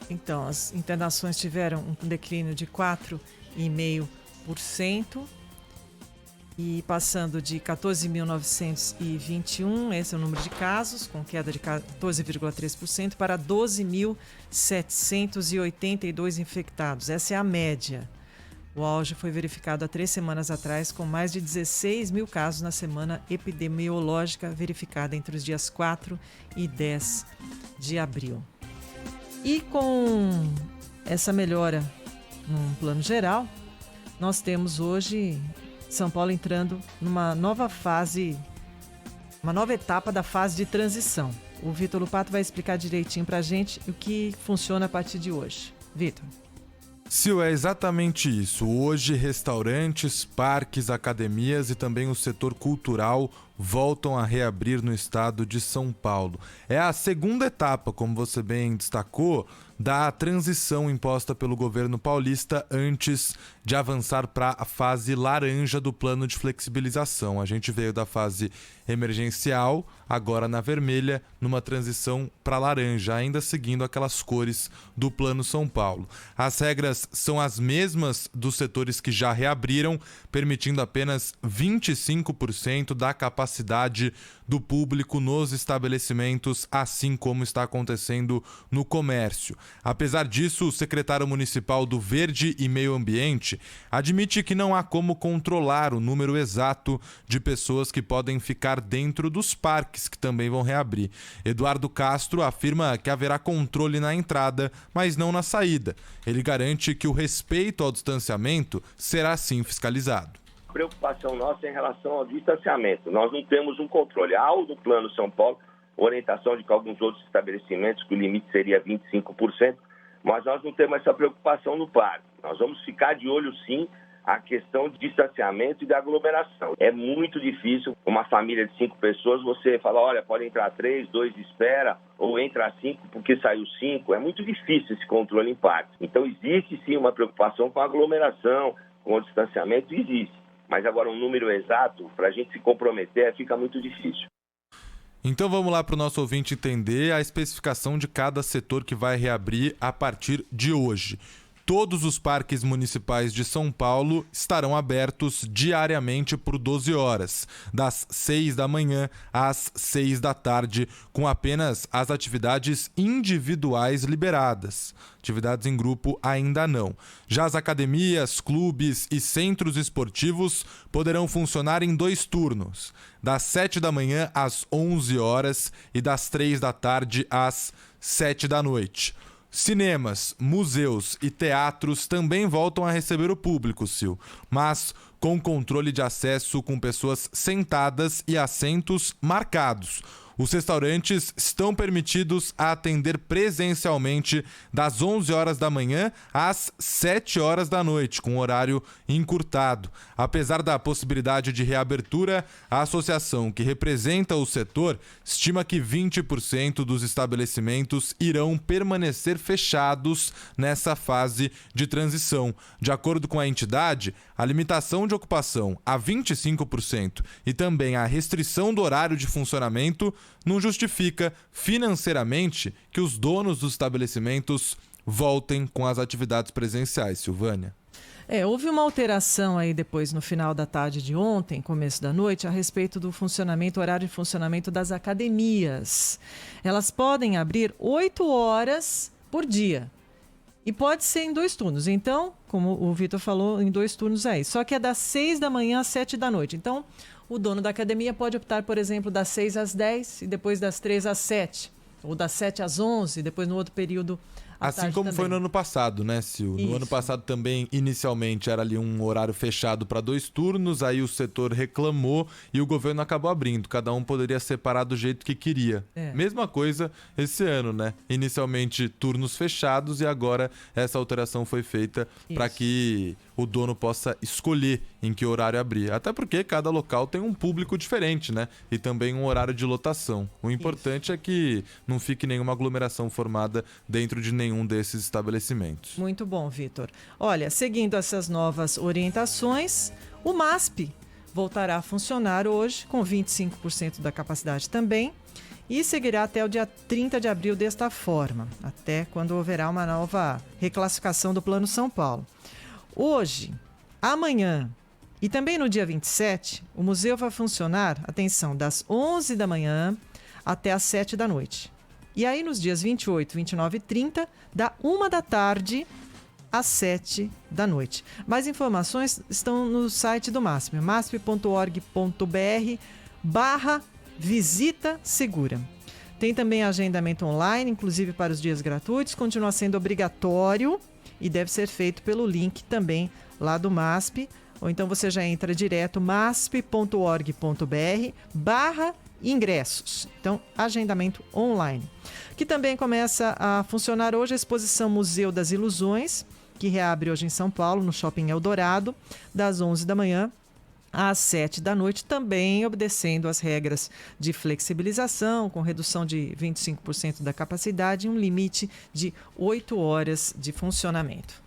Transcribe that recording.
Então, as internações tiveram um declínio de 4,5%. E passando de 14.921, esse é o número de casos, com queda de 14,3%, para 12.782 infectados. Essa é a média. O auge foi verificado há 3 semanas atrás, com mais de 16 mil casos na semana epidemiológica verificada entre os dias 4 e 10 de abril. E com essa melhora num plano geral, nós temos hoje São Paulo entrando numa nova fase, uma nova etapa da fase de transição. O Vitor Lupato vai explicar direitinho para a gente o que funciona a partir de hoje. Vitor. Sil, é exatamente isso. Hoje, restaurantes, parques, academias e também o setor cultural voltam a reabrir no estado de São Paulo. É a segunda etapa, como você bem destacou, da transição imposta pelo governo paulista antes de avançar para a fase laranja do plano de flexibilização. A gente veio da fase emergencial, agora na vermelha, numa transição para laranja, ainda seguindo aquelas cores do Plano São Paulo. As regras são as mesmas dos setores que já reabriram, permitindo apenas 25% da capacidade do público nos estabelecimentos, assim como está acontecendo no comércio. Apesar disso, o secretário municipal do Verde e Meio Ambiente admite que não há como controlar o número exato de pessoas que podem ficar dentro dos parques, que também vão reabrir. Eduardo Castro afirma que haverá controle na entrada, mas não na saída. Ele garante que o respeito ao distanciamento será sim fiscalizado. A preocupação nossa é em relação ao distanciamento. Nós não temos um controle. Há no Plano São Paulo orientação de que alguns outros estabelecimentos, que o limite seria 25%, mas nós não temos essa preocupação no parque. Nós vamos ficar de olho, sim, a questão de distanciamento e de aglomeração. É muito difícil, uma família de 5 pessoas, você fala, olha, pode entrar 3, 2 espera, ou entra 5 porque saiu 5. É muito difícil esse controle em parques. Então existe sim uma preocupação com a aglomeração, com o distanciamento, existe. Mas agora um número exato, para a gente se comprometer, fica muito difícil. Então vamos lá para o nosso ouvinte entender a especificação de cada setor que vai reabrir a partir de hoje. Todos os parques municipais de São Paulo estarão abertos diariamente por 12 horas, das 6 da manhã às 6 da tarde, com apenas as atividades individuais liberadas. Atividades em grupo ainda não. Já as academias, clubes e centros esportivos poderão funcionar em 2 turnos, das 7 da manhã às 11 horas e das 3 da tarde às 7 da noite. Cinemas, museus e teatros também voltam a receber o público, Sil, mas com controle de acesso com pessoas sentadas e assentos marcados. Os restaurantes estão permitidos a atender presencialmente das 11 horas da manhã às 7 horas da noite, com horário encurtado. Apesar da possibilidade de reabertura, a associação que representa o setor estima que 20% dos estabelecimentos irão permanecer fechados nessa fase de transição. De acordo com a entidade, a limitação de ocupação a 25% e também a restrição do horário de funcionamento não justifica financeiramente que os donos dos estabelecimentos voltem com as atividades presenciais, Silvânia. Houve uma alteração aí depois no final da tarde de ontem, começo da noite, a respeito do funcionamento, horário de funcionamento das academias. Elas podem abrir 8 horas por dia. E pode ser em 2 turnos. Então, como o Vitor falou, em 2 turnos é isso. Só que é das 6 da manhã às 7 da noite. Então, o dono da academia pode optar, por exemplo, das 6 às 10 e depois das 3 às 7. Ou das 7 às 11 e depois no outro período à assim tarde como também. foi no ano passado, né, Sil? Isso. No ano passado também, inicialmente, era ali um horário fechado para 2 turnos, aí o setor reclamou e o governo acabou abrindo. Cada um poderia separar do jeito que queria. Mesma coisa esse ano, né? Inicialmente, turnos fechados e agora essa alteração foi feita para que o dono possa escolher em que horário abrir. Até porque cada local tem um público diferente, né? E também um horário de lotação. O importante é que não fique nenhuma aglomeração formada dentro de nenhum desses estabelecimentos. Muito bom, Vitor. Olha, seguindo essas novas orientações, o MASP voltará a funcionar hoje com 25% da capacidade também. e seguirá até o dia 30 de abril desta forma, até quando haverá uma nova reclassificação do Plano São Paulo. Hoje, amanhã e também no dia 27, o museu vai funcionar, atenção, das 11 da manhã até as 7 da noite. E aí nos dias 28, 29 e 30, da 1 da tarde às 7 da noite. Mais informações estão no site do MASP, masp.org.br/visita segura. Tem também agendamento online, inclusive para os dias gratuitos, continua sendo obrigatório e deve ser feito pelo link também lá do MASP, ou então você já entra direto masp.org.br/ingressos. Então, agendamento online. Que também começa a funcionar hoje a exposição Museu das Ilusões, que reabre hoje em São Paulo, no Shopping Eldorado, das 11 da manhã às 7 da noite, também obedecendo às regras de flexibilização, com redução de 25% da capacidade e um limite de 8 horas de funcionamento.